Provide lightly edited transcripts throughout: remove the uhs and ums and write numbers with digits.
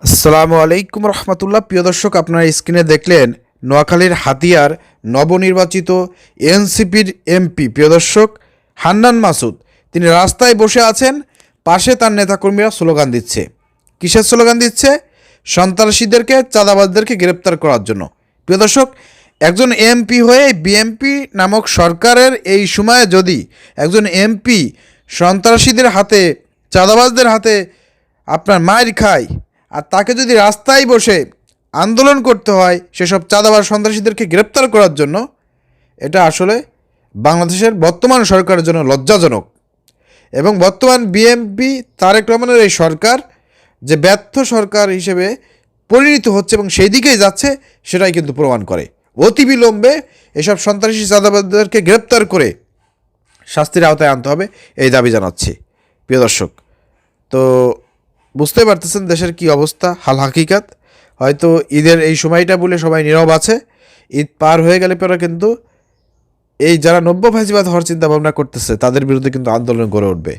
আসসালামু আলাইকুম রহমতুল্লাহ। প্রিয় দর্শক, আপনারা স্ক্রিনে দেখলেন নোয়াখালীর হাতিয়ার নবনির্বাচিত এনসিপির এমপি প্রিয় দর্শক হান্নান মাসুদ। তিনি রাস্তায় বসে আছেন, পাশে তার নেতাকর্মীরা স্লোগান দিচ্ছে। কিসের স্লোগান দিচ্ছে? সন্ত্রাসীদেরকে, চাঁদাবাজদেরকে গ্রেপ্তার করার জন্য। প্রিয় দর্শক, একজন এমপি হয়ে বিএমপি নামক সরকারের এই সময়ে যদি একজন এমপি সন্ত্রাসীদের হাতে, চাঁদাবাজদের হাতে আপনার মার খায়, আর তাকে যদি রাস্তায় বসে আন্দোলন করতে হয় সেসব চাঁদাবাজ সন্ত্রাসীদেরকে গ্রেপ্তার করার জন্য, এটা আসলে বাংলাদেশের বর্তমান সরকারের জন্য লজ্জাজনক। এবং বর্তমান বিএনপি তারেক রহমানের এই সরকার যে ব্যর্থ সরকার হিসেবে পরিণত হচ্ছে এবং সেই দিকেই যাচ্ছে, সেটাই কিন্তু প্রমাণ করে। অতিবিলম্বে এসব সন্ত্রাসী চাঁদাবাজদেরকে গ্রেপ্তার করে শাস্তির আওতায় আনতে হবে, এই দাবি জানাচ্ছি। প্রিয় দর্শক, তো বুঝতে পারতেছেন দেশের কি অবস্থা, হাল হাকিকাত। হয়তো ঈদের এই সময়টা বলে সবাই নীরব আছে, ঈদ পার হয়ে গেলে পরে কিন্তু এই যারা নব্য ফাঁসিবাদ হওয়ার চিন্তা ভাবনা করতেছে তাদের বিরুদ্ধে কিন্তু আন্দোলন গড়ে উঠবে।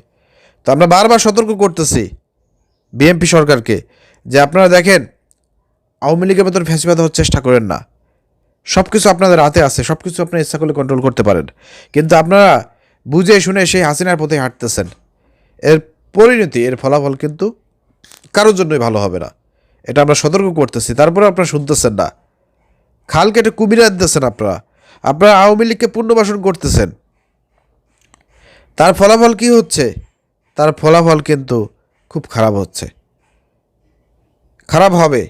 তো আমরা বারবার সতর্ক করতেছি বিএনপি সরকারকে যে আপনারা দেখেন, আওয়ামী লীগের মতন ফাঁসিবাদ হওয়ার চেষ্টা করেন না। সব কিছু আপনাদের হাতে আছে, সব কিছু আপনারা ইচ্ছা করলে কন্ট্রোল করতে পারেন, কিন্তু আপনারা বুঝে শুনে সেই হাসিনার পথে হাঁটতেছেন। এর পরিণতি, এর ফলাফল কিন্তু কারোর জন্যই ভালো হবে না, এটা আমরা সতর্ক করতেছি। তারপরে আপনারা শুনতেছেন না, খাল কেটে কুমিরা দিতেছেন। আপনারা আওয়ামী লীগকে পুনর্বাসন করতেছেন। তার ফলাফল কি হচ্ছে? তার ফলাফল কিন্তু খুব খারাপ হচ্ছে, খারাপ হবে।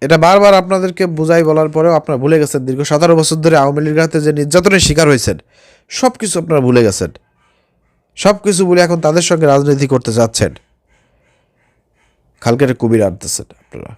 এটা বারবার আপনাদেরকে বুঝাই বলার পরেও আপনারা ভুলে গেছেন। দীর্ঘ 17 বছর ধরে আওয়ামী লীগের হাতে যে নির্যাতনের শিকার হয়েছেন, সব কিছু আপনারা ভুলে গেছেন। সব কিছু বলে এখন তাদের সঙ্গে রাজনীতি করতে যাচ্ছেন, খাল কেটে কুমির আনতেছেন আপনারা।